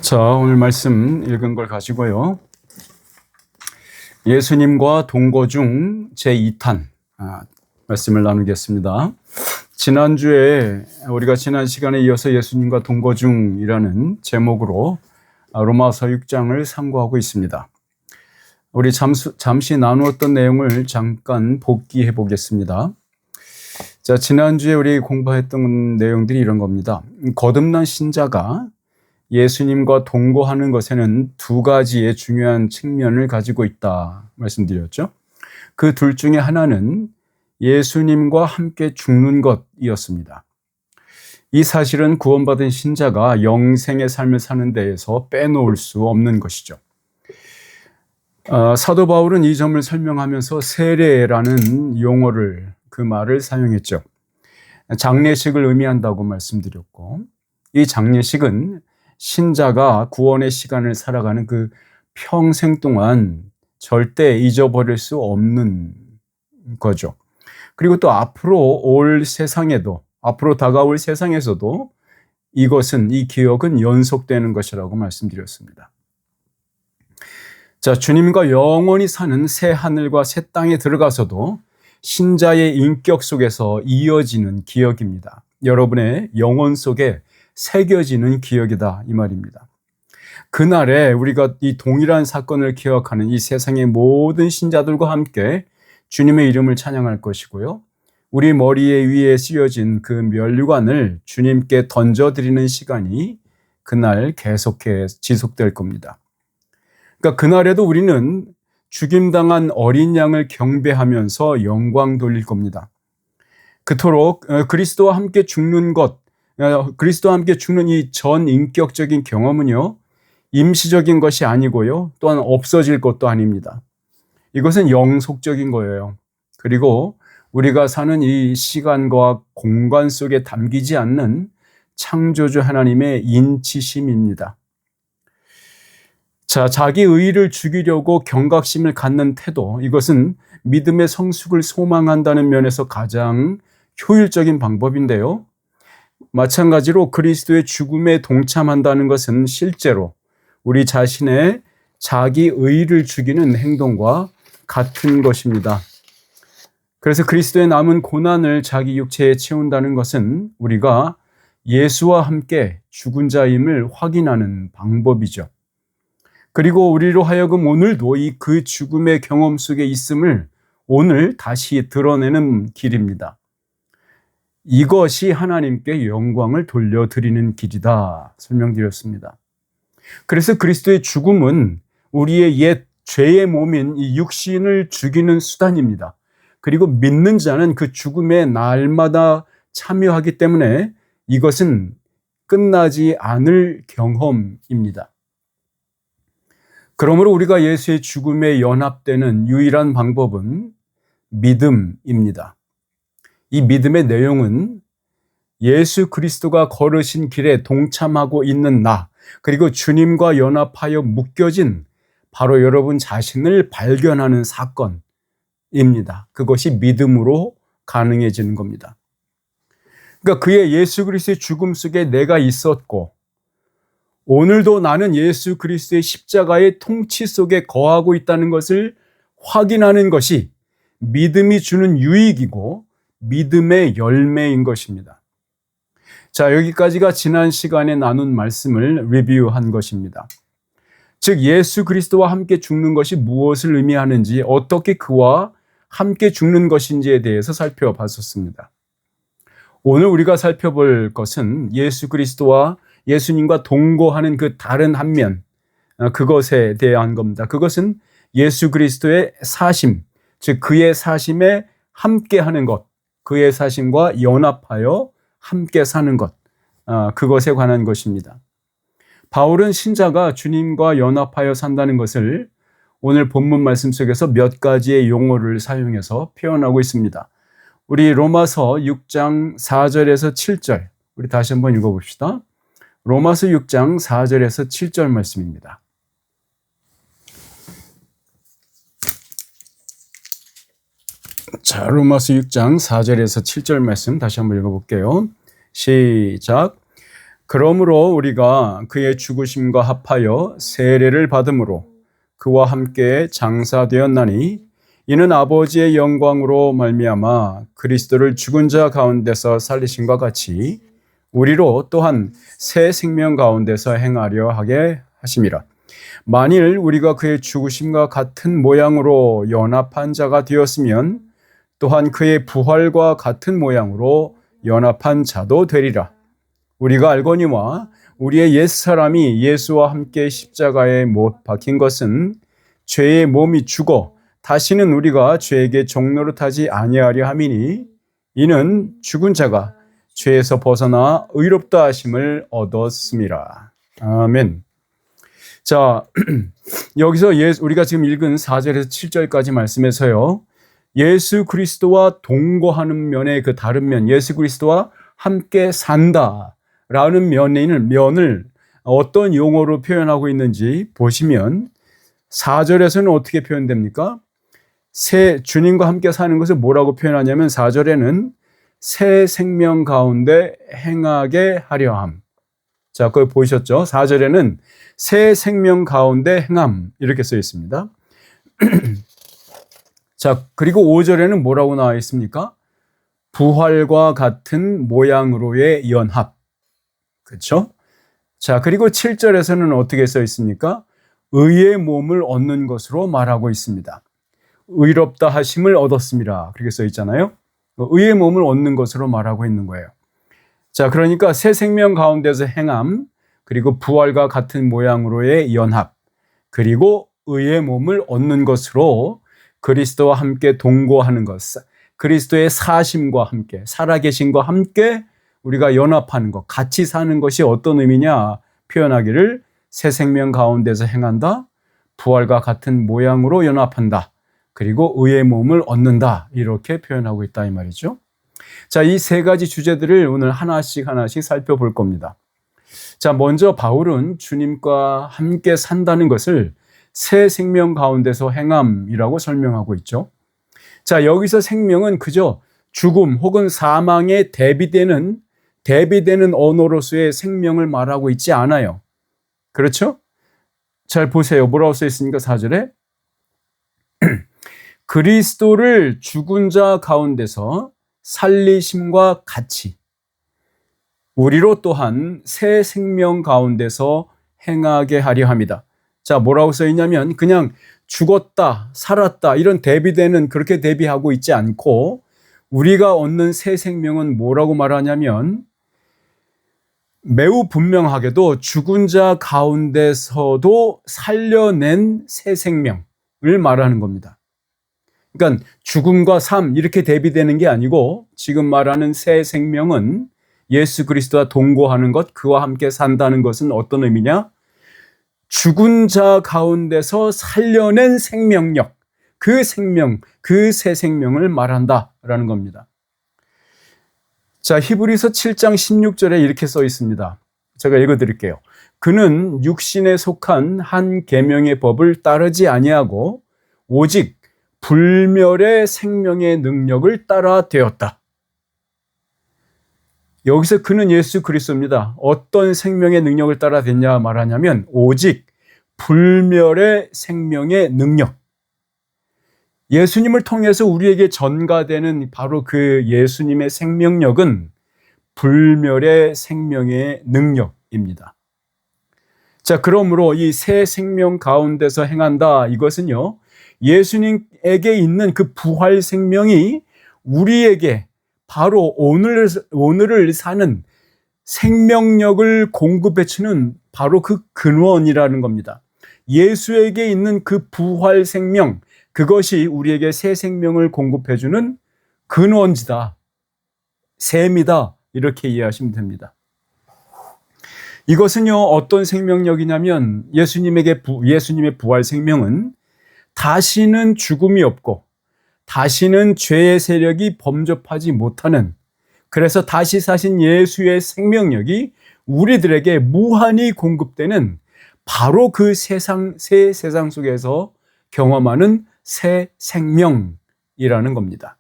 자, 오늘 말씀 읽은 걸 가지고요. 예수님과 동거 중 제2탄 말씀을 나누겠습니다. 지난주에 우리가 지난 시간에 이어서 예수님과 동거 중이라는 제목으로 로마서 6장을 상고하고 있습니다. 우리 잠시 나누었던 내용을 잠깐 복기해 보겠습니다. 자, 지난주에 우리 공부했던 내용들이 이런 겁니다. 거듭난 신자가 예수님과 동거하는 것에는 두 가지의 중요한 측면을 가지고 있다 말씀드렸죠. 그 둘 중에 하나는 예수님과 함께 죽는 것이었습니다. 이 사실은 구원받은 신자가 영생의 삶을 사는 데에서 빼놓을 수 없는 것이죠. 사도 바울은 이 점을 설명하면서 세례라는 용어를, 그 말을 사용했죠. 장례식을 의미한다고 말씀드렸고, 이 장례식은 신자가 구원의 시간을 살아가는 그 평생 동안 절대 잊어버릴 수 없는 거죠. 그리고 또 앞으로 다가올 세상에서도 이 기억은 연속되는 것이라고 말씀드렸습니다. 자, 주님과 영원히 사는 새 하늘과 새 땅에 들어가서도 신자의 인격 속에서 이어지는 기억입니다. 여러분의 영혼 속에 새겨지는 기억이다, 이 말입니다. 그날에 우리가 이 동일한 사건을 기억하는 이 세상의 모든 신자들과 함께 주님의 이름을 찬양할 것이고요. 우리 머리 위에 씌워진 그 면류관을 주님께 던져드리는 시간이 그날 계속해 지속될 겁니다. 그러니까 그날에도 우리는 죽임당한 어린 양을 경배하면서 영광 돌릴 겁니다. 그토록 그리스도와 함께 죽는 이 전 인격적인 경험은요, 임시적인 것이 아니고요, 또한 없어질 것도 아닙니다. 이것은 영속적인 거예요. 그리고 우리가 사는 이 시간과 공간 속에 담기지 않는 창조주 하나님의 인치심입니다. 자, 자기 의의를 죽이려고 경각심을 갖는 태도, 이것은 믿음의 성숙을 소망한다는 면에서 가장 효율적인 방법인데요. 마찬가지로 그리스도의 죽음에 동참한다는 것은 실제로 우리 자신의 자기 의의를 죽이는 행동과 같은 것입니다. 그래서 그리스도의 남은 고난을 자기 육체에 채운다는 것은 우리가 예수와 함께 죽은 자임을 확인하는 방법이죠. 그리고 우리로 하여금 오늘도 그 죽음의 경험 속에 있음을 오늘 다시 드러내는 길입니다. 이것이 하나님께 영광을 돌려드리는 길이다 설명드렸습니다. 그래서 그리스도의 죽음은 우리의 옛 죄의 몸인 이 육신을 죽이는 수단입니다. 그리고 믿는 자는 그 죽음에 날마다 참여하기 때문에 이것은 끝나지 않을 경험입니다. 그러므로 우리가 예수의 죽음에 연합되는 유일한 방법은 믿음입니다. 이 믿음의 내용은 예수 그리스도가 걸으신 길에 동참하고 있는 나, 그리고 주님과 연합하여 묶여진 바로 여러분 자신을 발견하는 사건입니다. 그것이 믿음으로 가능해지는 겁니다. 그러니까 그의 예수 그리스도의 죽음 속에 내가 있었고, 오늘도 나는 예수 그리스도의 십자가의 통치 속에 거하고 있다는 것을 확인하는 것이 믿음이 주는 유익이고 믿음의 열매인 것입니다. 자, 여기까지가 지난 시간에 나눈 말씀을 리뷰한 것입니다. 즉, 예수 그리스도와 함께 죽는 것이 무엇을 의미하는지, 어떻게 그와 함께 죽는 것인지에 대해서 살펴봤었습니다. 오늘 우리가 살펴볼 것은 예수 그리스도와 예수님과 동거하는 그 다른 한 면, 그것에 대한 겁니다. 그것은 예수 그리스도의 사심, 즉 그의 사심에 함께하는 것, 그의 사심과 연합하여 함께 사는 것, 그것에 관한 것입니다. 바울은 신자가 주님과 연합하여 산다는 것을 오늘 본문 말씀 속에서 몇 가지의 용어를 사용해서 표현하고 있습니다. 우리 로마서 6장 4절에서 7절, 우리 다시 한번 읽어봅시다. 로마서 6장 4절에서 7절 말씀입니다. 자, 로마서 6장 4절에서 7절 말씀 다시 한번 읽어볼게요. 시작. 그러므로 우리가 그의 죽으심과 합하여 세례를 받음으로 그와 함께 장사되었나니 이는 아버지의 영광으로 말미암아 그리스도를 죽은 자 가운데서 살리심과 같이 우리로 또한 새 생명 가운데서 행하려 하게 하심이라. 만일 우리가 그의 죽으심과 같은 모양으로 연합한 자가 되었으면 또한 그의 부활과 같은 모양으로 연합한 자도 되리라. 우리가 알거니와 우리의 옛사람이 예수와 함께 십자가에 못 박힌 것은 죄의 몸이 죽어 다시는 우리가 죄에게 종노릇하지 아니하려 함이니 이는 죽은 자가 죄에서 벗어나 의롭다 하심을 얻었음이라. 아멘. 자, 여기서 우리가 지금 읽은 4절에서 7절까지 말씀에서요, 예수 그리스도와 동거하는 면의 그 다른 면, 예수 그리스도와 함께 산다라는 면을 어떤 용어로 표현하고 있는지 보시면 4절에서는 어떻게 표현됩니까? 주님과 함께 사는 것을 뭐라고 표현하냐면 4절에는 새 생명 가운데 행하게 하려 함. 자, 그걸 보셨죠? 4절에는 새 생명 가운데 행함 이렇게 써 있습니다. 자, 그리고 5절에는 뭐라고 나와 있습니까? 부활과 같은 모양으로의 연합. 그렇죠? 자, 그리고 7절에서는 어떻게 써 있습니까? 의의 몸을 얻는 것으로 말하고 있습니다. 의롭다 하심을 얻었습니다. 그렇게 써 있잖아요. 의의 몸을 얻는 것으로 말하고 있는 거예요. 자, 그러니까 새 생명 가운데서 행함, 그리고 부활과 같은 모양으로의 연합, 그리고 의의 몸을 얻는 것으로 그리스도와 함께 동거하는 것, 그리스도의 사심과 함께, 살아계심과 함께 우리가 연합하는 것, 같이 사는 것이 어떤 의미냐 표현하기를 새 생명 가운데서 행한다, 부활과 같은 모양으로 연합한다, 그리고 의의 몸을 얻는다 이렇게 표현하고 있다 이 말이죠. 자, 이 세 가지 주제들을 오늘 하나씩 살펴볼 겁니다. 자, 먼저 바울은 주님과 함께 산다는 것을 새 생명 가운데서 행함이라고 설명하고 있죠. 자, 여기서 생명은 그저 죽음 혹은 사망에 대비되는 언어로서의 생명을 말하고 있지 않아요. 그렇죠? 잘 보세요. 뭐라고 써 있습니까? 4절에 그리스도를 죽은 자 가운데서 살리심과 같이 우리로 또한 새 생명 가운데서 행하게 하려 합니다. 자, 뭐라고 써 있냐면 그냥 죽었다, 살았다 이런 그렇게 대비하고 있지 않고 우리가 얻는 새 생명은 뭐라고 말하냐면 매우 분명하게도 죽은 자 가운데서도 살려낸 새 생명을 말하는 겁니다. 그러니까 죽음과 삶 이렇게 대비되는 게 아니고 지금 말하는 새 생명은 예수 그리스도와 동거하는 것, 그와 함께 산다는 것은 어떤 의미냐? 죽은 자 가운데서 살려낸 생명력, 그 새 생명을 말한다라는 겁니다. 자, 히브리서 7장 16절에 이렇게 써 있습니다. 제가 읽어드릴게요. 그는 육신에 속한 한 계명의 법을 따르지 아니하고 오직 불멸의 생명의 능력을 따라 되었다. 여기서 그는 예수 그리스도입니다. 어떤 생명의 능력을 따라 됐냐 말하냐면 오직 불멸의 생명의 능력. 예수님을 통해서 우리에게 전가되는 바로 그 예수님의 생명력은 불멸의 생명의 능력입니다. 자, 그러므로 이 새 생명 가운데서 행한다 이것은요, 예수님에게 있는 그 부활 생명이 우리에게 바로 오늘을 사는 생명력을 공급해 주는 바로 그 근원이라는 겁니다. 예수에게 있는 그 부활 생명, 그것이 우리에게 새 생명을 공급해 주는 근원지다, 셈이다 이렇게 이해하시면 됩니다. 이것은요, 어떤 생명력이냐면 예수님의 부활 생명은 다시는 죽음이 없고 다시는 죄의 세력이 범접하지 못하는, 그래서 다시 사신 예수의 생명력이 우리들에게 무한히 공급되는 바로 그 새 세상 속에서 경험하는 새 생명이라는 겁니다.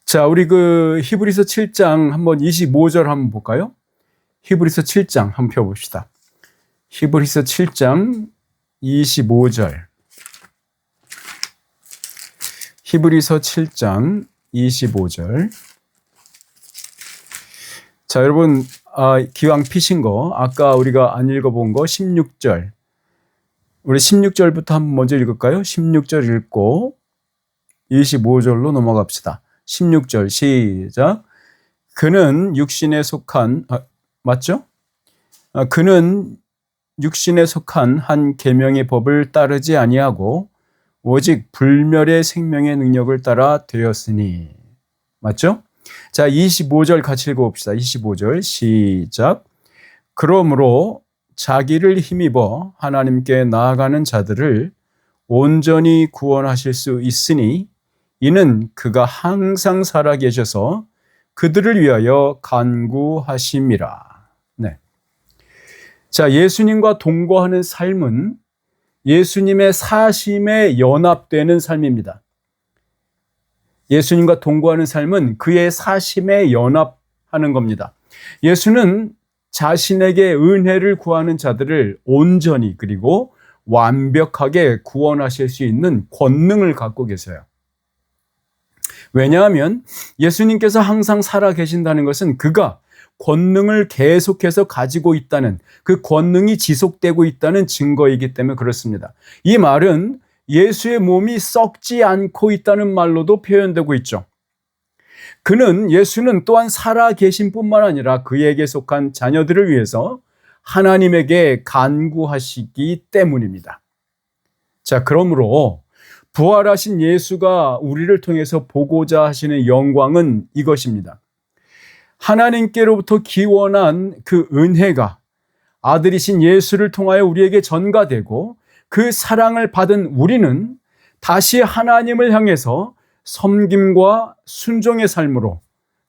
자, 우리 그 히브리서 7장 한번 25절 한번 볼까요? 히브리서 7장 한번 펴봅시다. 히브리서 7장 25절. 히브리서 7장 25절. 자, 여러분, 기왕 피신 거, 아까 우리가 안 읽어본 거 16절. 우리 16절부터 한번 먼저 읽을까요? 16절 읽고 25절로 넘어갑시다. 16절 시작. 그는 육신에 속한, 맞죠? 그는 육신에 속한 한 계명의 법을 따르지 아니하고 오직 불멸의 생명의 능력을 따라 되었으니. 맞죠? 자, 25절 같이 읽어봅시다. 25절 시작. 그러므로 자기를 힘입어 하나님께 나아가는 자들을 온전히 구원하실 수 있으니 이는 그가 항상 살아계셔서 그들을 위하여 간구하심이라. 네. 자, 예수님과 동거하는 삶은 예수님의 사심에 연합되는 삶입니다. 예수님과 동거하는 삶은 그의 사심에 연합하는 겁니다. 예수는 자신에게 은혜를 구하는 자들을 온전히 그리고 완벽하게 구원하실 수 있는 권능을 갖고 계세요. 왜냐하면 예수님께서 항상 살아 계신다는 것은 그가 권능을 계속해서 가지고 있다는, 그 권능이 지속되고 있다는 증거이기 때문에 그렇습니다. 이 말은 예수의 몸이 썩지 않고 있다는 말로도 표현되고 있죠. 예수는 또한 살아 계신 뿐만 아니라 그에게 속한 자녀들을 위해서 하나님에게 간구하시기 때문입니다. 자, 그러므로 부활하신 예수가 우리를 통해서 보고자 하시는 영광은 이것입니다. 하나님께로부터 기원한 그 은혜가 아들이신 예수를 통하여 우리에게 전가되고 그 사랑을 받은 우리는 다시 하나님을 향해서 섬김과 순종의 삶으로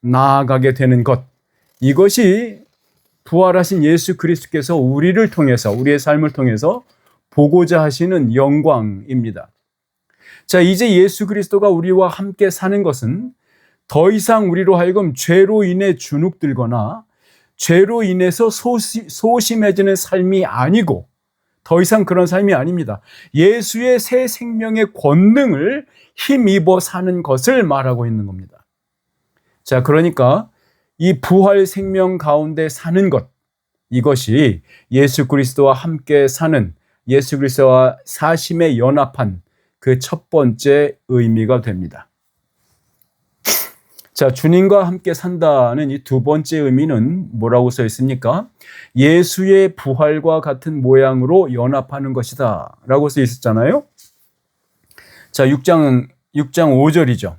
나아가게 되는 것, 이것이 부활하신 예수 그리스도께서 우리를 통해서, 우리의 삶을 통해서 보고자 하시는 영광입니다. 자, 이제 예수 그리스도가 우리와 함께 사는 것은 더 이상 우리로 하여금 죄로 인해 주눅들거나 죄로 인해서 소심해지는 삶이 아니고 더 이상 그런 삶이 아닙니다. 예수의 새 생명의 권능을 힘입어 사는 것을 말하고 있는 겁니다. 자, 그러니까 이 부활 생명 가운데 사는 것, 이것이 예수 그리스도와 함께 사는, 예수 그리스도와 사심에 연합한 그 첫 번째 의미가 됩니다. 자, 주님과 함께 산다는 이 두 번째 의미는 뭐라고 써 있습니까? 예수의 부활과 같은 모양으로 연합하는 것이다 라고 써 있었잖아요. 자, 6장 5절이죠.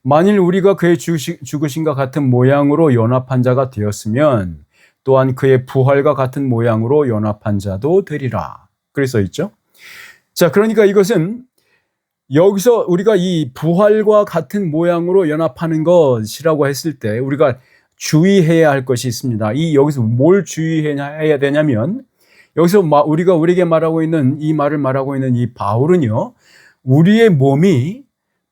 만일 우리가 그의 죽으심과 같은 모양으로 연합한 자가 되었으면 또한 그의 부활과 같은 모양으로 연합한 자도 되리라. 그렇게 써 있죠. 자, 그러니까 이것은 여기서 우리가 이 부활과 같은 모양으로 연합하는 것이라고 했을 때 우리가 주의해야 할 것이 있습니다. 여기서 뭘 주의해야 되냐면, 여기서 우리에게 말하고 있는 이 말을 말하고 있는 이 바울은요, 우리의 몸이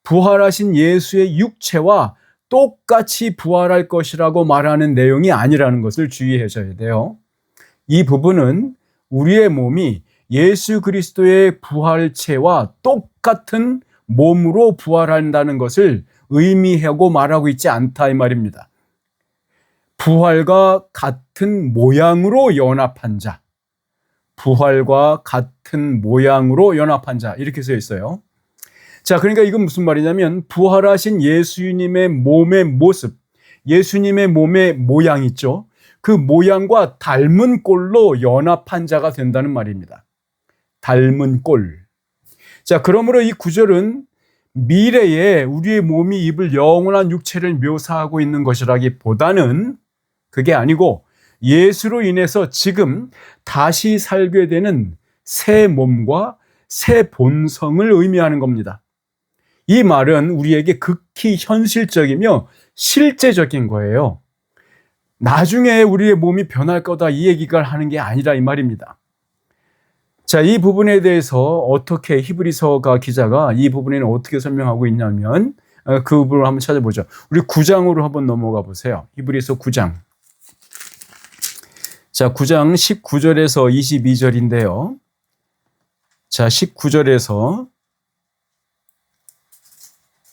부활하신 예수의 육체와 똑같이 부활할 것이라고 말하는 내용이 아니라는 것을 주의하셔야 돼요. 이 부분은 우리의 몸이 예수 그리스도의 부활체와 똑같은 몸으로 부활한다는 것을 의미하고 말하고 있지 않다 이 말입니다. 부활과 같은 모양으로 연합한 자, 부활과 같은 모양으로 연합한 자, 이렇게 써 있어요. 자, 그러니까 이건 무슨 말이냐면 부활하신 예수님의 몸의 모습, 예수님의 몸의 모양 있죠. 그 모양과 닮은 꼴로 연합한 자가 된다는 말입니다. 닮은 꼴. 자, 그러므로 이 구절은 미래에 우리의 몸이 입을 영원한 육체를 묘사하고 있는 것이라기보다는 그게 아니고 예수로 인해서 지금 다시 살게 되는 새 몸과 새 본성을 의미하는 겁니다. 이 말은 우리에게 극히 현실적이며 실제적인 거예요. 나중에 우리의 몸이 변할 거다 이 얘기를 하는 게 아니라 이 말입니다. 자, 이 부분에 대해서 어떻게 히브리서가 기자가 이 부분에는 어떻게 설명하고 있냐면 그 부분을 한번 찾아보죠. 우리 9장으로 한번 넘어가 보세요. 히브리서 9장. 자, 9장 19절에서 22절인데요. 자, 19절에서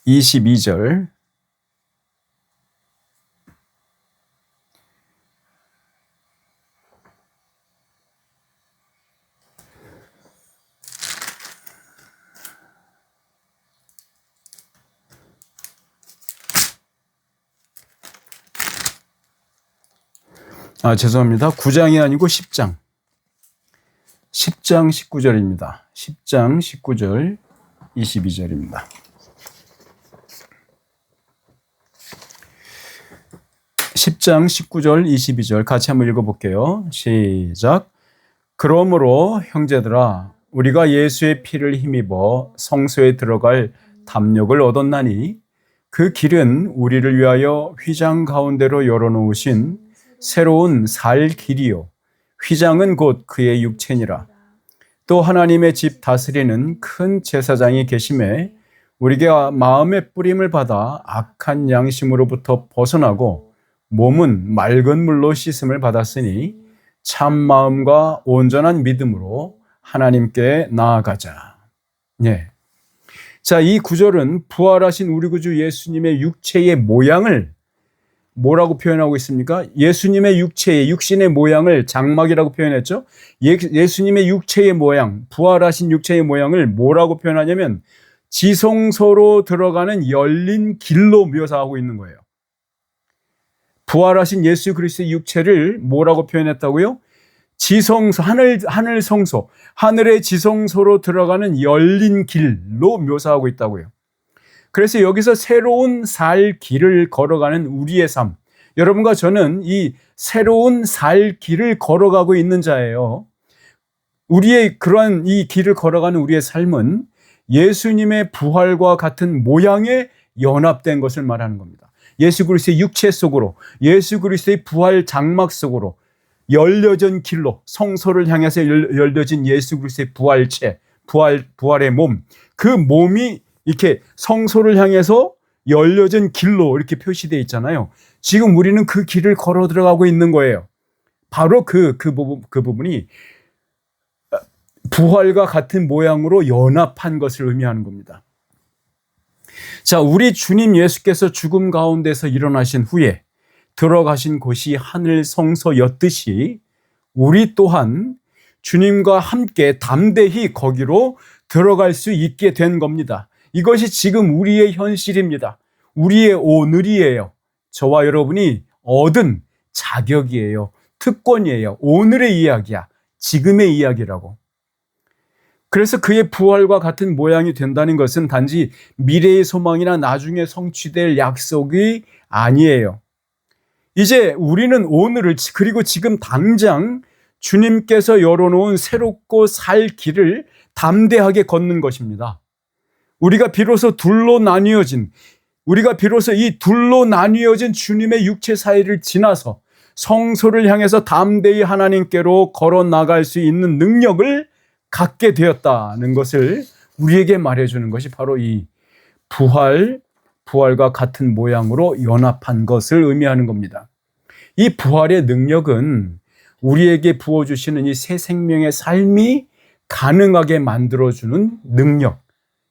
22절. 죄송합니다. 9장이 아니고 10장. 10장 19절입니다. 10장 19절 22절입니다. 10장 19절 22절 같이 한번 읽어볼게요. 시작. 그러므로 형제들아 우리가 예수의 피를 힘입어 성소에 들어갈 담력을 얻었나니 그 길은 우리를 위하여 휘장 가운데로 열어놓으신 새로운 살 길이요 휘장은 곧 그의 육체니라. 또 하나님의 집 다스리는 큰 제사장이 계심에 우리가 마음의 뿌림을 받아 악한 양심으로부터 벗어나고 몸은 맑은 물로 씻음을 받았으니 참 마음과 온전한 믿음으로 하나님께 나아가자. 예. 자, 이 구절은 부활하신 우리 구주 예수님의 육체의 모양을 뭐라고 표현하고 있습니까? 예수님의 육체의 육신의 모양을 장막이라고 표현했죠. 예수님의 육체의 모양, 부활하신 육체의 모양을 뭐라고 표현하냐면 지성소로 들어가는 열린 길로 묘사하고 있는 거예요. 부활하신 예수 그리스도의 육체를 뭐라고 표현했다고요? 지성소, 하늘 성소, 하늘의 지성소로 들어가는 열린 길로 묘사하고 있다고요. 그래서 여기서 새로운 살 길을 걸어가는 우리의 삶. 여러분과 저는 이 새로운 살 길을 걸어가고 있는 자예요. 우리의 그러한 이 길을 걸어가는 우리의 삶은 예수님의 부활과 같은 모양에 연합된 것을 말하는 겁니다. 예수 그리스도의 육체 속으로, 예수 그리스도의 부활 장막 속으로 열려진 길로 성소를 향해서 열려진 예수 그리스도의 부활체, 부활의 몸, 그 몸이 이렇게 성소를 향해서 열려진 길로 이렇게 표시되어 있잖아요. 지금 우리는 그 길을 걸어 들어가고 있는 거예요. 바로 그 부분이 부활과 같은 모양으로 연합한 것을 의미하는 겁니다. 자, 우리 주님 예수께서 죽음 가운데서 일어나신 후에 들어가신 곳이 하늘 성소였듯이 우리 또한 주님과 함께 담대히 거기로 들어갈 수 있게 된 겁니다. 이것이 지금 우리의 현실입니다. 우리의 오늘이에요. 저와 여러분이 얻은 자격이에요. 특권이에요. 오늘의 이야기야. 지금의 이야기라고. 그래서 그의 부활과 같은 모양이 된다는 것은 단지 미래의 소망이나 나중에 성취될 약속이 아니에요. 이제 우리는 오늘을 그리고 지금 당장 주님께서 열어놓은 새롭고 살 길을 담대하게 걷는 것입니다. 우리가 비로소 이 둘로 나뉘어진 주님의 육체 사이를 지나서 성소를 향해서 담대히 하나님께로 걸어 나갈 수 있는 능력을 갖게 되었다는 것을 우리에게 말해주는 것이 바로 이 부활과 같은 모양으로 연합한 것을 의미하는 겁니다. 이 부활의 능력은 우리에게 부어주시는 이 새 생명의 삶이 가능하게 만들어주는 능력,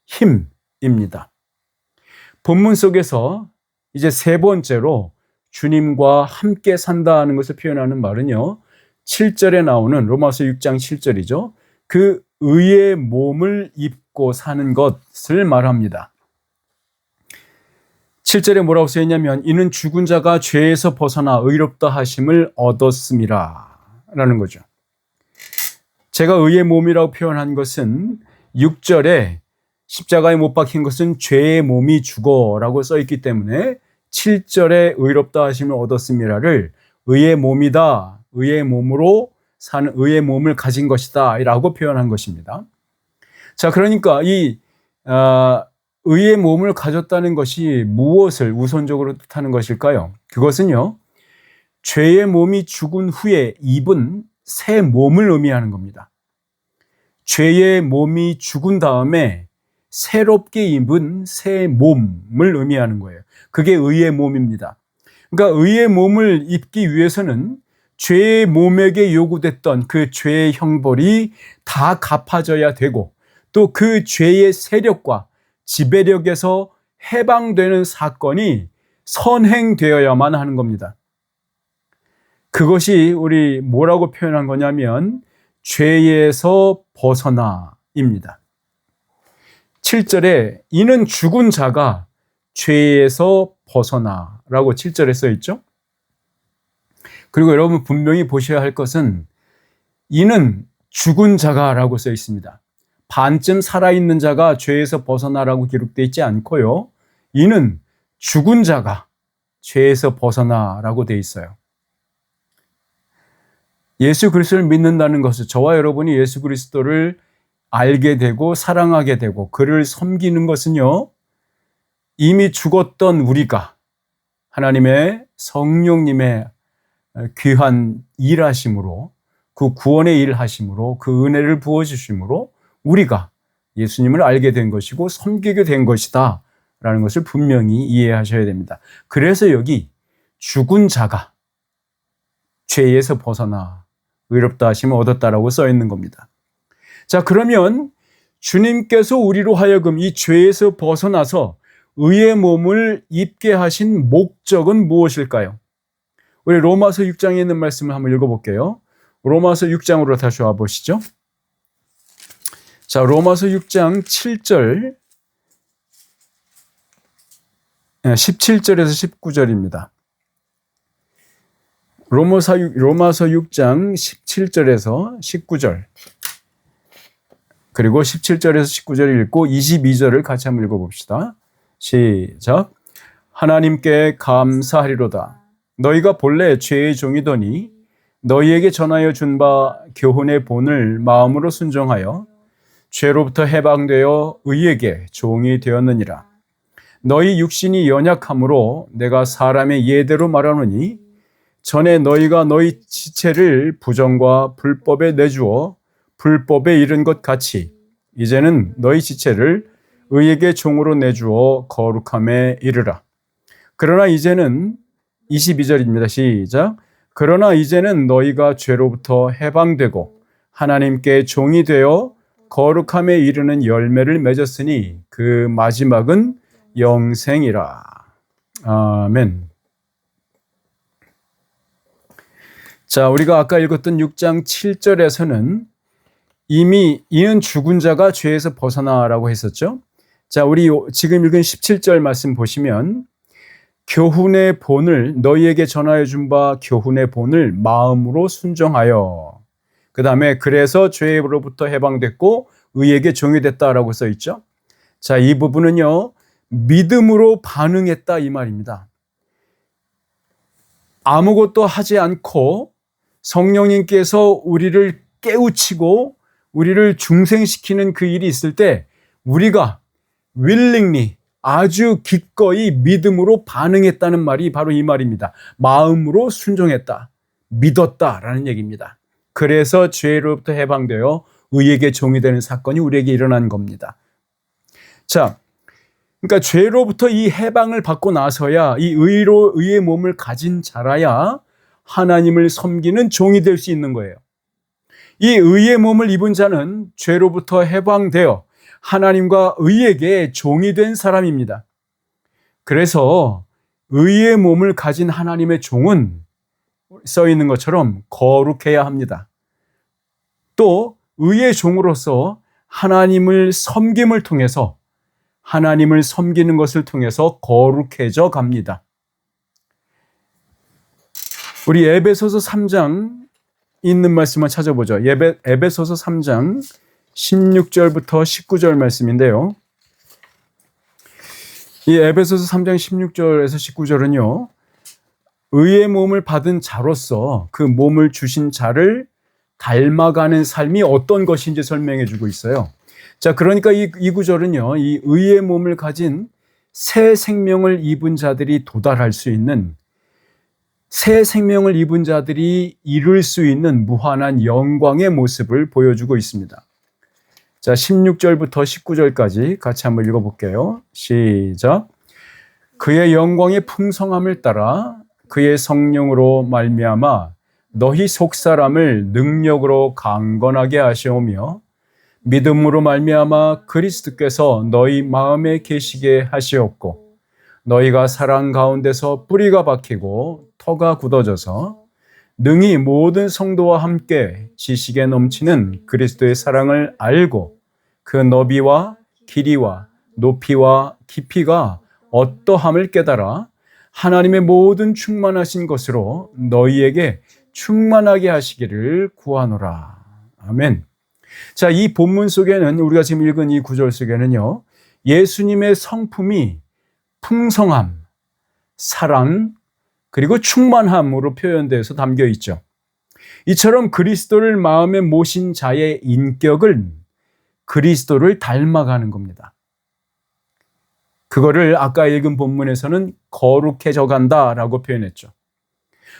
힘입니다. 본문 속에서 이제 세 번째로 주님과 함께 산다는 것을 표현하는 말은요, 7절에 나오는 로마서 6장 7절이죠. 그 의의 몸을 입고 사는 것을 말합니다. 7절에 뭐라고 써있냐면 이는 죽은 자가 죄에서 벗어나 의롭다 하심을 얻었음이라 라는 거죠. 제가 의의 몸이라고 표현한 것은 6절에 십자가에 못 박힌 것은 죄의 몸이 죽어라고 써있기 때문에 7절에 의롭다 하심을 얻었음이라를 의의 몸이다, 의의 몸으로 사는 의의 몸을 가진 것이다 라고 표현한 것입니다. 자, 그러니까 이 의의 몸을 가졌다는 것이 무엇을 우선적으로 뜻하는 것일까요? 그것은요, 죄의 몸이 죽은 후에 입은 새 몸을 의미하는 겁니다. 죄의 몸이 죽은 다음에 새롭게 입은 새 몸을 의미하는 거예요. 그게 의의 몸입니다. 그러니까 의의 몸을 입기 위해서는 죄의 몸에게 요구됐던 그 죄의 형벌이 다 갚아져야 되고 또 그 죄의 세력과 지배력에서 해방되는 사건이 선행되어야만 하는 겁니다. 그것이 우리 뭐라고 표현한 거냐면 죄에서 벗어나입니다. 7절에 이는 죽은 자가 죄에서 벗어나라고 7절에 써 있죠. 그리고 여러분 분명히 보셔야 할 것은 이는 죽은 자가라고 써 있습니다. 반쯤 살아있는 자가 죄에서 벗어나라고 기록되어 있지 않고요. 이는 죽은 자가 죄에서 벗어나라고 되어 있어요. 예수 그리스도를 믿는다는 것은 저와 여러분이 예수 그리스도를 알게 되고 사랑하게 되고 그를 섬기는 것은요. 이미 죽었던 우리가 하나님의 성령님의 귀한 일하심으로 그 구원의 일하심으로 그 은혜를 부어주심으로 우리가 예수님을 알게 된 것이고 섬기게 된 것이다 라는 것을 분명히 이해하셔야 됩니다. 그래서 여기 죽은 자가 죄에서 벗어나 의롭다 하심을 얻었다라고 써 있는 겁니다. 자, 그러면 주님께서 우리로 하여금 이 죄에서 벗어나서 의의 몸을 입게 하신 목적은 무엇일까요? 우리 로마서 6장에 있는 말씀을 한번 읽어볼게요. 로마서 6장으로 다시 와보시죠. 자, 로마서 6장 7절, 17절에서 19절입니다. 로마서 6장 17절에서 19절 그리고 17절에서 19절을 읽고 22절을 같이 한번 읽어봅시다. 시작. 하나님께 감사하리로다. 너희가 본래 죄의 종이더니 너희에게 전하여 준 바 교훈의 본을 마음으로 순종하여 죄로부터 해방되어 의에게 종이 되었느니라. 너희 육신이 연약함으로 내가 사람의 예대로 말하노니 전에 너희가 너희 지체를 부정과 불법에 내주어 불법에 이른 것 같이 이제는 너희 지체를 의에게 종으로 내주어 거룩함에 이르라. 그러나 이제는 22절입니다. 시작. 그러나 이제는 너희가 죄로부터 해방되고 하나님께 종이 되어 거룩함에 이르는 열매를 맺었으니 그 마지막은 영생이라. 아멘. 자, 우리가 아까 읽었던 6장 7절에서는 이미 이는 죽은 자가 죄에서 벗어나라고 했었죠. 자, 우리 지금 읽은 17절 말씀 보시면 교훈의 본을 너희에게 전하여 준 바 교훈의 본을 마음으로 순종하여 그 다음에 그래서 죄로부터 해방됐고 의에게 종이 됐다라고 써 있죠. 자, 이 부분은요 믿음으로 반응했다 이 말입니다. 아무것도 하지 않고 성령님께서 우리를 깨우치고 우리를 중생시키는 그 일이 있을 때 우리가 willingly 아주 기꺼이 믿음으로 반응했다는 말이 바로 이 말입니다. 마음으로 순종했다, 믿었다라는 얘기입니다. 그래서 죄로부터 해방되어 의에게 종이 되는 사건이 우리에게 일어난 겁니다. 자, 그러니까 죄로부터 이 해방을 받고 나서야 이 의의 몸을 가진 자라야 하나님을 섬기는 종이 될 수 있는 거예요. 이 의의 몸을 입은 자는 죄로부터 해방되어 하나님과 의에게 종이 된 사람입니다. 그래서 의의 몸을 가진 하나님의 종은 써 있는 것처럼 거룩해야 합니다. 또 의의 종으로서 하나님을 섬김을 통해서 하나님을 섬기는 것을 통해서 거룩해져 갑니다. 우리 에베소서 3장 있는 말씀을 찾아보죠. 에베소서 3장 16절부터 19절 말씀인데요. 이 에베소서 3장 16절에서 19절은요. 의의 몸을 받은 자로서 그 몸을 주신 자를 닮아가는 삶이 어떤 것인지 설명해 주고 있어요. 자, 그러니까 이 구절은요. 이 의의 몸을 가진 새 생명을 입은 자들이 도달할 수 있는 새 생명을 입은 자들이 이룰 수 있는 무한한 영광의 모습을 보여주고 있습니다. 자, 16절부터 19절까지 같이 한번 읽어볼게요. 시작. 그의 영광의 풍성함을 따라 그의 성령으로 말미암아 너희 속사람을 능력으로 강건하게 하시오며 믿음으로 말미암아 그리스도께서 너희 마음에 계시게 하시옵고 너희가 사랑 가운데서 뿌리가 박히고 터가 굳어져서 능히 모든 성도와 함께 지식에 넘치는 그리스도의 사랑을 알고 그 너비와 길이와 높이와 깊이가 어떠함을 깨달아 하나님의 모든 충만하신 것으로 너희에게 충만하게 하시기를 구하노라. 아멘. 자, 이 본문 속에는 우리가 지금 읽은 이 구절 속에는요, 예수님의 성품이 풍성함, 사랑, 그리고 충만함으로 표현되어서 담겨 있죠. 이처럼 그리스도를 마음에 모신 자의 인격은 그리스도를 닮아가는 겁니다. 그거를 아까 읽은 본문에서는 거룩해져 간다라고 표현했죠.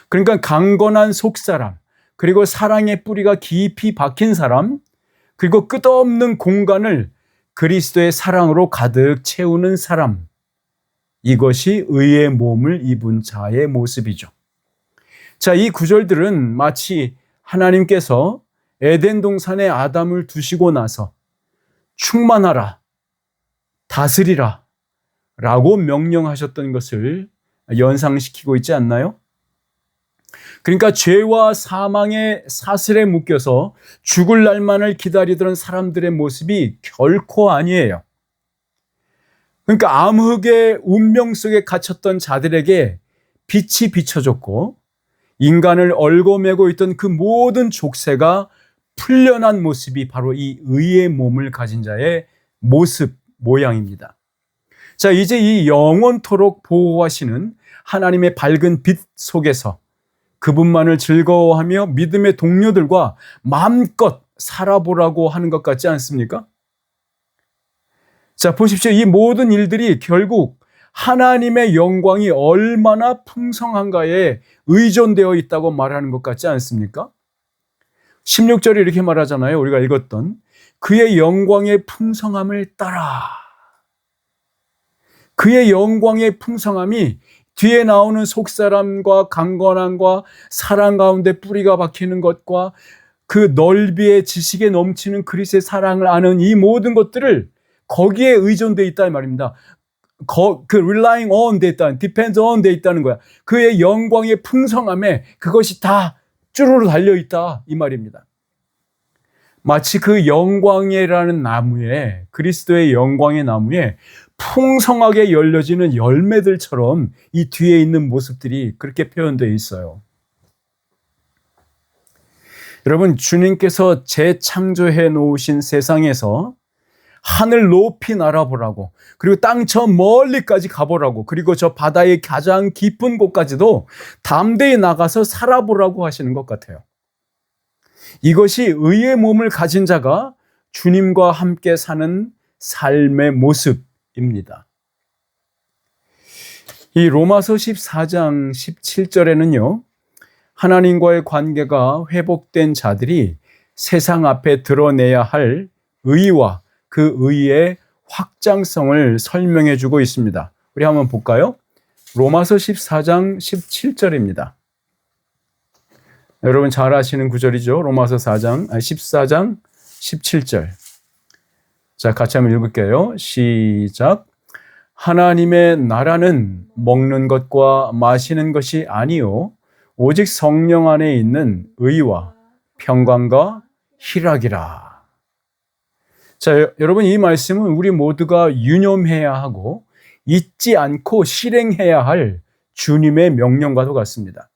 그러니까 강건한 속사람, 그리고 사랑의 뿌리가 깊이 박힌 사람, 그리고 끝없는 공간을 그리스도의 사랑으로 가득 채우는 사람, 이것이 의의 몸을 입은 자의 모습이죠. 자, 이 구절들은 마치 하나님께서 에덴 동산에 아담을 두시고 나서 충만하라, 다스리라 라고 명령하셨던 것을 연상시키고 있지 않나요? 그러니까 죄와 사망의 사슬에 묶여서 죽을 날만을 기다리던 사람들의 모습이 결코 아니에요. 그러니까 암흑의 운명 속에 갇혔던 자들에게 빛이 비춰졌고 인간을 얽어매고 있던 그 모든 족쇄가 풀려난 모습이 바로 이 의의 몸을 가진 자의 모습, 모양입니다. 자, 이제 이 영원토록 보호하시는 하나님의 밝은 빛 속에서 그분만을 즐거워하며 믿음의 동료들과 마음껏 살아보라고 하는 것 같지 않습니까? 자, 보십시오. 이 모든 일들이 결국 하나님의 영광이 얼마나 풍성한가에 의존되어 있다고 말하는 것 같지 않습니까? 16절에 이렇게 말하잖아요. 우리가 읽었던 그의 영광의 풍성함을 따라. 그의 영광의 풍성함이 뒤에 나오는 속사람과 강건함과 사랑 가운데 뿌리가 박히는 것과 그 넓이의 지식에 넘치는 그리스도의 사랑을 아는 이 모든 것들을 거기에 의존되어 있다는 말입니다. 그 relying on 돼 있다는, depends on 돼 있다는 거야. 그의 영광의 풍성함에 그것이 다 쭈루루 달려있다 이 말입니다. 마치 그 영광이라는 나무에, 그리스도의 영광의 나무에 풍성하게 열려지는 열매들처럼 이 뒤에 있는 모습들이 그렇게 표현되어 있어요. 여러분, 주님께서 재창조해 놓으신 세상에서 하늘 높이 날아보라고, 그리고 땅 저 멀리까지 가보라고, 그리고 저 바다의 가장 깊은 곳까지도 담대히 나가서 살아보라고 하시는 것 같아요. 이것이 의의 몸을 가진 자가 주님과 함께 사는 삶의 모습입니다. 이 로마서 14장 17절에는요, 하나님과의 관계가 회복된 자들이 세상 앞에 드러내야 할 의와 그 의의 확장성을 설명해 주고 있습니다. 우리 한번 볼까요? 로마서 14장 17절입니다. 여러분 잘 아시는 구절이죠. 로마서 14장 17절. 자, 같이 한번 읽을게요. 시작. 하나님의 나라는 먹는 것과 마시는 것이 아니요 오직 성령 안에 있는 의와 평강과 희락이라. 자, 여러분 이 말씀은 우리 모두가 유념해야 하고 잊지 않고 실행해야 할 주님의 명령과도 같습니다.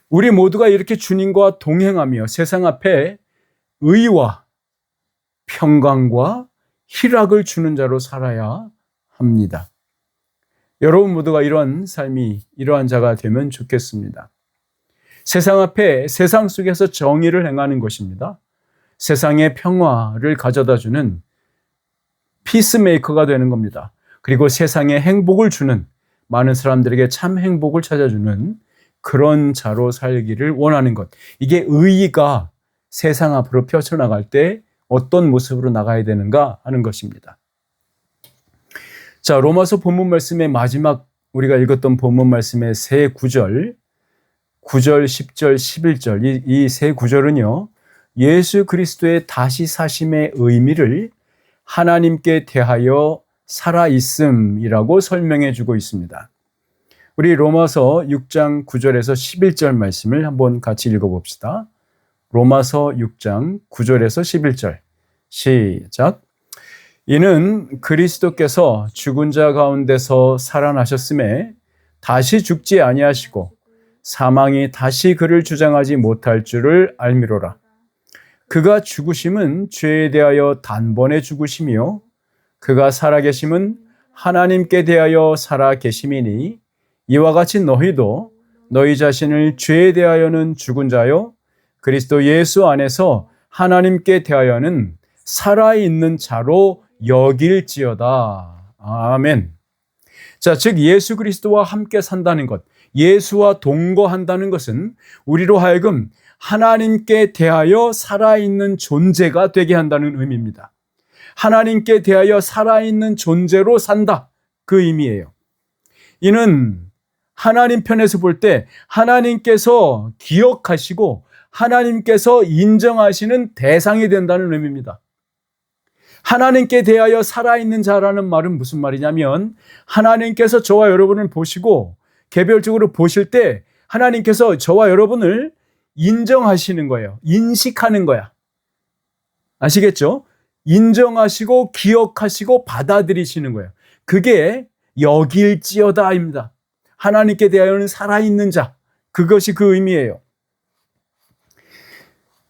우리 모두가 이렇게 주님과 동행하며 세상 앞에 의와 평강과 희락을 주는 자로 살아야 합니다. 여러분 모두가 이러한 삶이, 이러한 자가 되면 좋겠습니다. 세상 앞에, 세상 속에서 정의를 행하는 것입니다. 세상의 평화를 가져다주는 피스메이커가 되는 겁니다. 그리고 세상에 행복을 주는, 많은 사람들에게 참 행복을 찾아주는 그런 자로 살기를 원하는 것. 이게 의의가 세상 앞으로 펼쳐나갈 때 어떤 모습으로 나가야 되는가 하는 것입니다. 자, 로마서 본문 말씀의 마지막 우리가 읽었던 본문 말씀의 세 구절, 9절, 10절, 11절 이 세 구절은요, 예수 그리스도의 다시 사심의 의미를 하나님께 대하여 살아있음이라고 설명해 주고 있습니다. 우리 로마서 6장 9절에서 11절 말씀을 한번 같이 읽어봅시다. 로마서 6장 9절에서 11절 시작. 이는 그리스도께서 죽은 자 가운데서 살아나셨음에 다시 죽지 아니하시고 사망이 다시 그를 주장하지 못할 줄을 알미로라. 그가 죽으심은 죄에 대하여 단번에 죽으심이요 그가 살아계심은 하나님께 대하여 살아계심이니 이와 같이 너희도 너희 자신을 죄에 대하여는 죽은 자요 그리스도 예수 안에서 하나님께 대하여는 살아있는 자로 여길지어다. 아멘. 자, 즉 예수 그리스도와 함께 산다는 것, 예수와 동거한다는 것은 우리로 하여금 하나님께 대하여 살아있는 존재가 되게 한다는 의미입니다. 하나님께 대하여 살아있는 존재로 산다, 그 의미예요. 이는 하나님 편에서 볼 때 하나님께서 기억하시고 하나님께서 인정하시는 대상이 된다는 의미입니다. 하나님께 대하여 살아있는 자라는 말은 무슨 말이냐면 하나님께서 저와 여러분을 보시고 개별적으로 보실 때 하나님께서 저와 여러분을 인정하시는 거예요. 인식하는 거야. 아시겠죠? 인정하시고 기억하시고 받아들이시는 거예요. 그게 여길지어다입니다. 하나님께 대하여는 살아있는 자, 그것이 그 의미예요.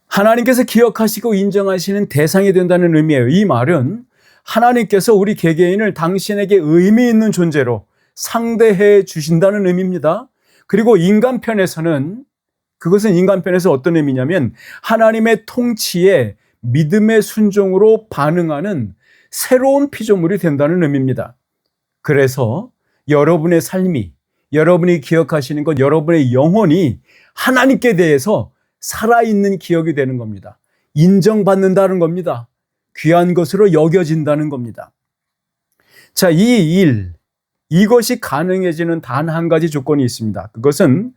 하나님께서 기억하시고 인정하시는 대상이 된다는 의미예요. 이 말은 하나님께서 우리 개개인을 당신에게 의미 있는 존재로 상대해 주신다는 의미입니다. 그리고 인간 편에서는, 그것은 인간 편에서 어떤 의미냐면 하나님의 통치에 믿음의 순종으로 반응하는 새로운 피조물이 된다는 의미입니다. 그래서 여러분의 삶이, 여러분이 기억하시는 것, 여러분의 영혼이 하나님께 대해서 살아있는 기억이 되는 겁니다. 인정받는다는 겁니다. 귀한 것으로 여겨진다는 겁니다. 자, 이것이 가능해지는 단 한 가지 조건이 있습니다. 그것은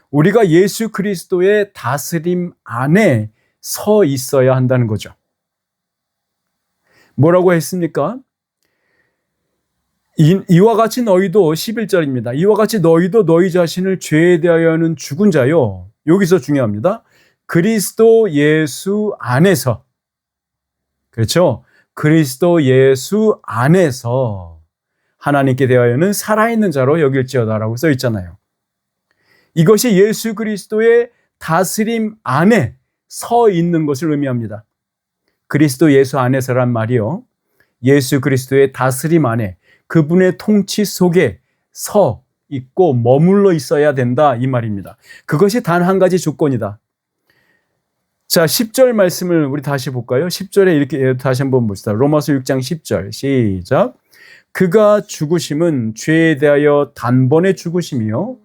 우리가 예수 그리스도의 다스림 안에 서 있어야 한다는 거죠. 뭐라고 했습니까? 이와 같이 너희도 11절입니다. 이와 같이 너희도 너희 자신을 죄에 대하여는 죽은 자요. 여기서 중요합니다. 그리스도 예수 안에서, 그렇죠? 그리스도 예수 안에서 하나님께 대하여는 살아있는 자로 여길지어다라고 써 있잖아요. 이것이 예수 그리스도의 다스림 안에 서 있는 것을 의미합니다. 그리스도 예수 안에서란 말이요, 예수 그리스도의 다스림 안에, 그분의 통치 속에 서 있고 머물러 있어야 된다, 이 말입니다. 그것이 단 한 가지 조건이다. 자, 10절 말씀을 우리 다시 볼까요? 10절에 이렇게 다시 한번 봅시다. 로마서 6장 10절 시작. 그가 죽으심은 죄에 대하여 단번에 죽으심이요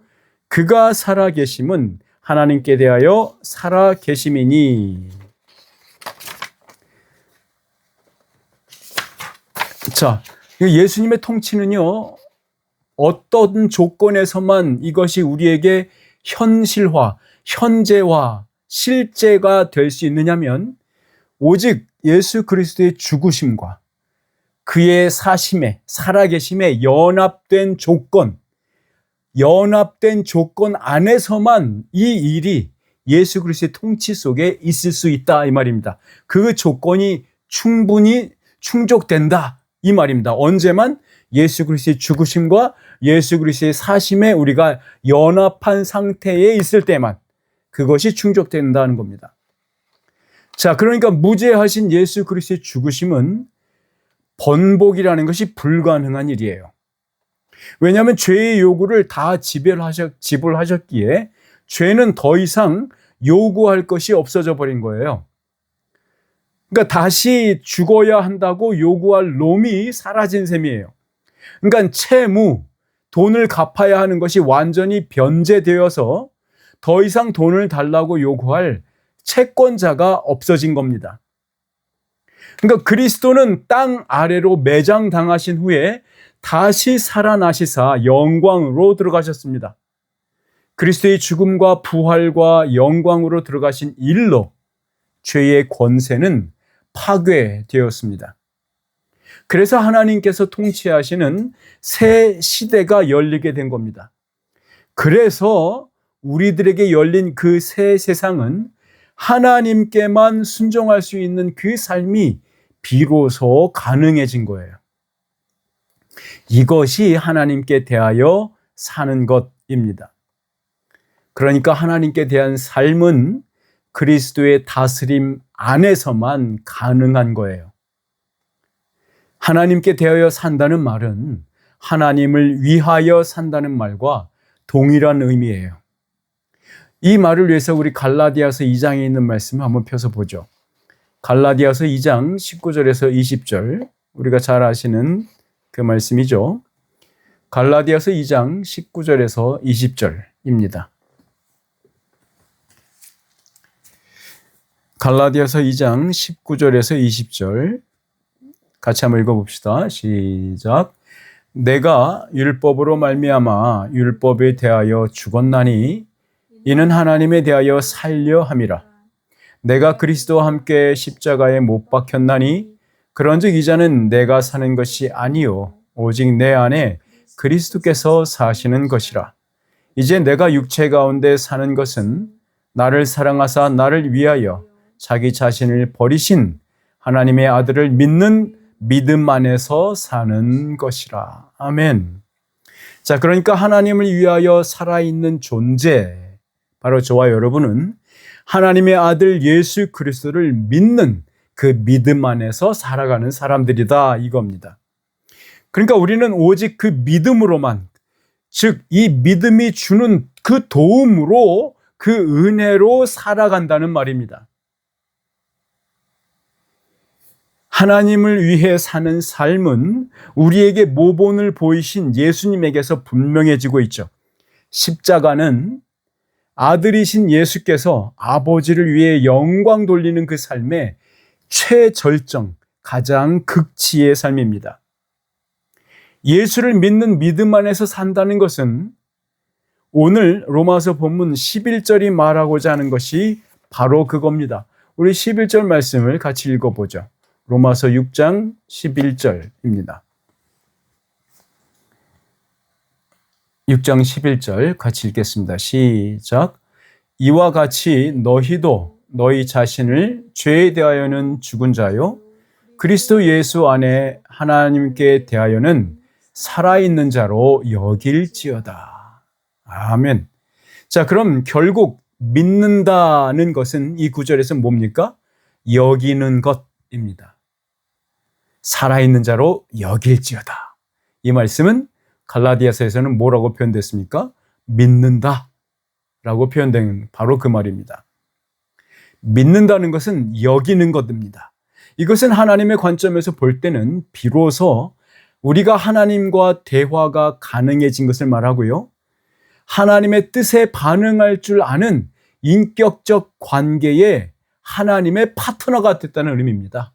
그가 살아계심은 하나님께 대하여 살아계심이니. 자, 예수님의 통치는요, 어떤 조건에서만 이것이 우리에게 현실화, 현재화, 실제가 될 수 있느냐면 오직 예수 그리스도의 죽으심과 그의 사심에, 살아계심에 연합된 조건 안에서만 이 일이 예수 그리스도의 통치 속에 있을 수 있다, 이 말입니다. 그 조건이 충분히 충족된다, 이 말입니다. 언제만? 예수 그리스도의 죽으심과 예수 그리스도의 사심에 우리가 연합한 상태에 있을 때만 그것이 충족된다는 겁니다. 자, 그러니까 무죄하신 예수 그리스도의 죽으심은 번복이라는 것이 불가능한 일이에요. 왜냐하면 죄의 요구를 다 지불하셨기에 죄는 더 이상 요구할 것이 없어져 버린 거예요. 그러니까 다시 죽어야 한다고 요구할 놈이 사라진 셈이에요. 그러니까 채무, 돈을 갚아야 하는 것이 완전히 변제되어서 더 이상 돈을 달라고 요구할 채권자가 없어진 겁니다. 그러니까 그리스도는 땅 아래로 매장당하신 후에 다시 살아나시사 영광으로 들어가셨습니다. 그리스도의 죽음과 부활과 영광으로 들어가신 일로 죄의 권세는 파괴되었습니다. 그래서 하나님께서 통치하시는 새 시대가 열리게 된 겁니다. 그래서 우리들에게 열린 그 새 세상은 하나님께만 순종할 수 있는 그 삶이 비로소 가능해진 거예요. 이것이 하나님께 대하여 사는 것입니다. 그러니까 하나님께 대한 삶은 그리스도의 다스림 안에서만 가능한 거예요. 하나님께 대하여 산다는 말은 하나님을 위하여 산다는 말과 동일한 의미예요. 이 말을 위해서 우리 갈라디아서 2장에 있는 말씀을 한번 펴서 보죠. 갈라디아서 2장 19절에서 20절, 우리가 잘 아시는 그 말씀이죠. 갈라디아서 2장 19절에서 20절입니다. 갈라디아서 2장 19절에서 20절 같이 한번 읽어봅시다. 시작. 내가 율법으로 말미암아 율법에 대하여 죽었나니 이는 하나님에 대하여 살려 함이라. 내가 그리스도와 함께 십자가에 못 박혔나니 그런즉 이제는 내가 사는 것이 아니요 오직 내 안에 그리스도께서 사시는 것이라. 이제 내가 육체 가운데 사는 것은 나를 사랑하사 나를 위하여 자기 자신을 버리신 하나님의 아들을 믿는 믿음 안에서 사는 것이라. 아멘. 자, 그러니까 하나님을 위하여 살아있는 존재, 바로 저와 여러분은 하나님의 아들 예수 그리스도를 믿는 그 믿음 안에서 살아가는 사람들이다, 이겁니다. 그러니까 우리는 오직 그 믿음으로만, 즉 이 믿음이 주는 그 도움으로, 그 은혜로 살아간다는 말입니다. 하나님을 위해 사는 삶은 우리에게 모본을 보이신 예수님에게서 분명해지고 있죠. 십자가는 아들이신 예수께서 아버지를 위해 영광 돌리는 그 삶의 최절정, 가장 극치의 삶입니다. 예수를 믿는 믿음 안에서 산다는 것은 오늘 로마서 본문 11절이 말하고자 하는 것이 바로 그겁니다. 우리 11절 말씀을 같이 읽어보죠. 로마서 6장 11절입니다. 6장 11절 같이 읽겠습니다. 시작. 이와 같이 너희도 너희 자신을 죄에 대하여는 죽은 자요 그리스도 예수 안에 하나님께 대하여는 살아있는 자로 여길지어다. 아멘. 자, 그럼 결국 믿는다는 것은 이 구절에서 뭡니까? 여기는 것입니다. 살아있는 자로 여길지어다. 이 말씀은 갈라디아서에서는 뭐라고 표현됐습니까? 믿는다 라고 표현된 바로 그 말입니다. 믿는다는 것은 여기는 것입니다. 이것은 하나님의 관점에서 볼 때는 비로소 우리가 하나님과 대화가 가능해진 것을 말하고요. 하나님의 뜻에 반응할 줄 아는 인격적 관계에 하나님의 파트너가 됐다는 의미입니다.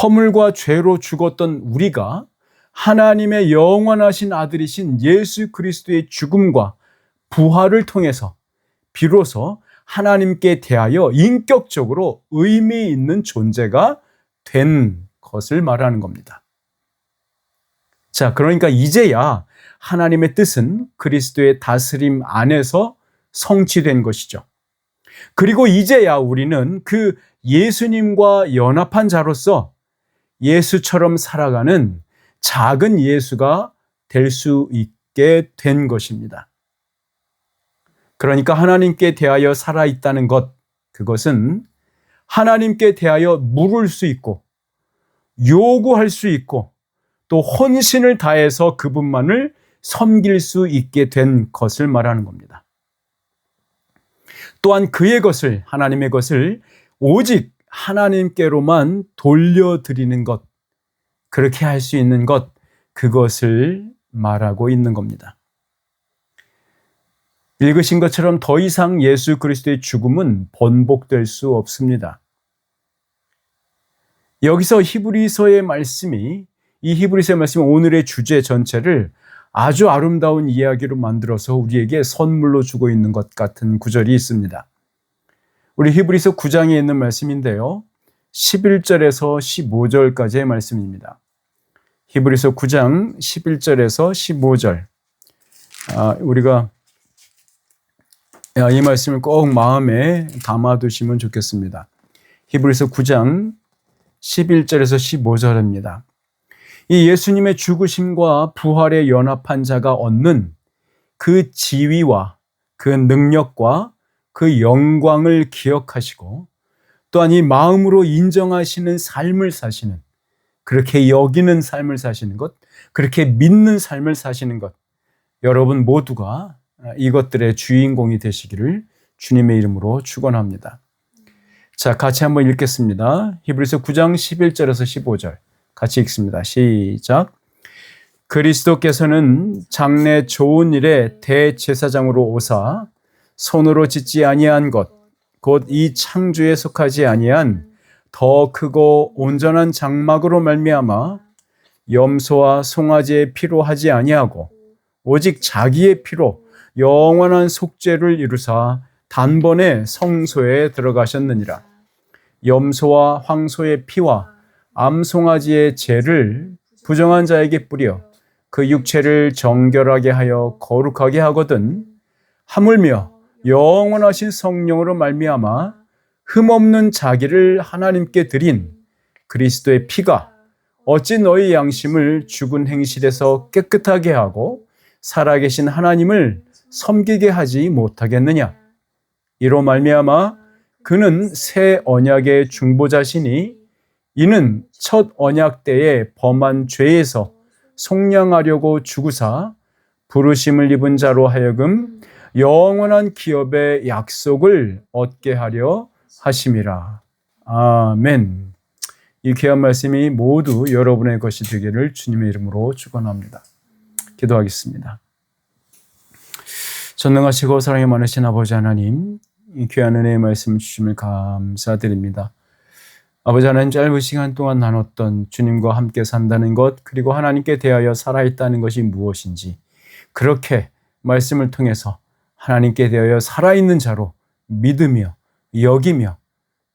허물과 죄로 죽었던 우리가 하나님의 영원하신 아들이신 예수 그리스도의 죽음과 부활을 통해서 비로소 하나님께 대하여 인격적으로 의미 있는 존재가 된 것을 말하는 겁니다. 자, 그러니까 이제야 하나님의 뜻은 그리스도의 다스림 안에서 성취된 것이죠. 그리고 이제야 우리는 그 예수님과 연합한 자로서 예수처럼 살아가는 작은 예수가 될 수 있게 된 것입니다. 그러니까 하나님께 대하여 살아있다는 것, 그것은 하나님께 대하여 물을 수 있고 요구할 수 있고 또 헌신을 다해서 그분만을 섬길 수 있게 된 것을 말하는 겁니다. 또한 그의 것을, 하나님의 것을 오직 하나님께로만 돌려드리는 것, 그렇게 할 수 있는 것, 그것을 말하고 있는 겁니다. 읽으신 것처럼 더 이상 예수 그리스도의 죽음은 번복될 수 없습니다. 여기서 히브리서의 말씀이, 이 히브리서의 말씀이 오늘의 주제 전체를 아주 아름다운 이야기로 만들어서 우리에게 선물로 주고 있는 것 같은 구절이 있습니다. 우리 히브리서 9장에 있는 말씀인데요. 11절에서 15절까지의 말씀입니다. 히브리서 9장 11절에서 15절. 우리가 이 말씀을 꼭 마음에 담아두시면 좋겠습니다. 히브리서 9장 11절에서 15절입니다. 이 예수님의 죽으심과 부활에 연합한 자가 얻는 그 지위와 그 능력과 그 영광을 기억하시고 또한 이 마음으로 인정하시는 삶을 사시는, 그렇게 여기는 삶을 사시는 것, 그렇게 믿는 삶을 사시는 것, 여러분 모두가 이것들의 주인공이 되시기를 주님의 이름으로 축원합니다. 자, 같이 한번 읽겠습니다. 히브리서 9장 11절에서 15절 같이 읽습니다. 시작. 그리스도께서는 장래 좋은 일에 대제사장으로 오사 손으로 짓지 아니한 것, 곧 이 창조에 속하지 아니한 더 크고 온전한 장막으로 말미암아 염소와 송아지의 피로 하지 아니하고 오직 자기의 피로 영원한 속죄를 이루사 단번에 성소에 들어가셨느니라. 염소와 황소의 피와 암송아지의 죄를 부정한 자에게 뿌려 그 육체를 정결하게 하여 거룩하게 하거든 하물며 영원하신 성령으로 말미암아 흠없는 자기를 하나님께 드린 그리스도의 피가 어찌 너희 양심을 죽은 행실에서 깨끗하게 하고 살아계신 하나님을 섬기게 하지 못하겠느냐. 이로 말미암아 그는 새 언약의 중보자시니 이는 첫 언약 때에 범한 죄에서 속량하려고 죽으사 부르심을 입은 자로 하여금 영원한 기업의 약속을 얻게 하려 하심이라. 아멘. 이 귀한 말씀이 모두 여러분의 것이 되기를 주님의 이름으로 축원합니다. 기도하겠습니다. 전능하시고 사랑이 많으신 아버지 하나님, 이 귀한 은혜의 말씀 주심을 감사드립니다. 아버지 하나님, 짧은 시간 동안 나눴던 주님과 함께 산다는 것, 그리고 하나님께 대하여 살아있다는 것이 무엇인지, 그렇게 말씀을 통해서 하나님께 대하여 살아있는 자로 믿으며 여기며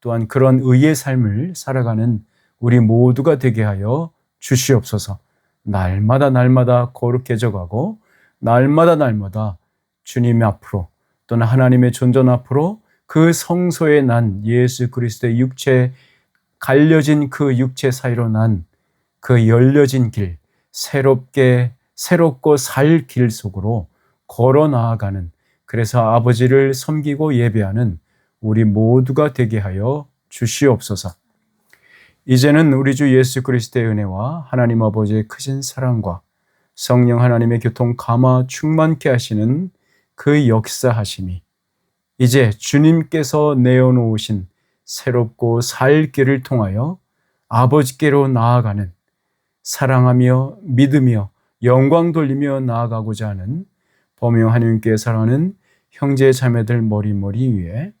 또한 그런 의의 삶을 살아가는 우리 모두가 되게 하여 주시옵소서. 날마다 거룩해져 가고 날마다 주님 앞으로 또는 하나님의 존전 앞으로 그 성소에 난 예수 그리스도의 육체, 갈려진 그 육체 사이로 난 그 열려진 길, 새롭고 살 길 속으로 걸어 나아가는, 그래서 아버지를 섬기고 예배하는 우리 모두가 되게 하여 주시옵소서. 이제는 우리 주 예수 그리스도의 은혜와 하나님 아버지의 크신 사랑과 성령 하나님의 교통 감화 충만케 하시는 그 역사하심이 이제 주님께서 내어놓으신 새롭고 살 길을 통하여 아버지께로 나아가는, 사랑하며 믿으며 영광 돌리며 나아가고자 하는 범용 하나님께 사랑하는 형제 자매들 머리 위에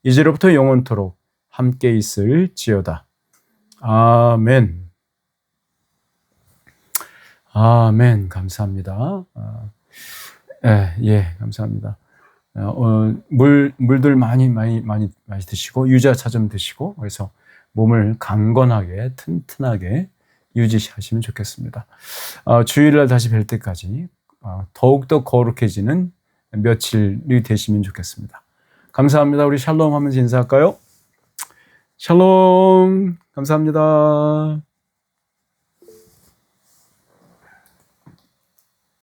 이제로부터 영원토록 함께 있을지어다. 아멘. 아멘. 감사합니다. 감사합니다. 물들 많이 드시고 유자차 좀 드시고, 그래서 몸을 강건하게 튼튼하게 유지하시면 좋겠습니다. 주일날 다시 뵐 때까지 더욱더 거룩해지는 며칠이 되시면 좋겠습니다. 감사합니다. 우리 샬롬 하면서 인사할까요? 샬롬. 감사합니다.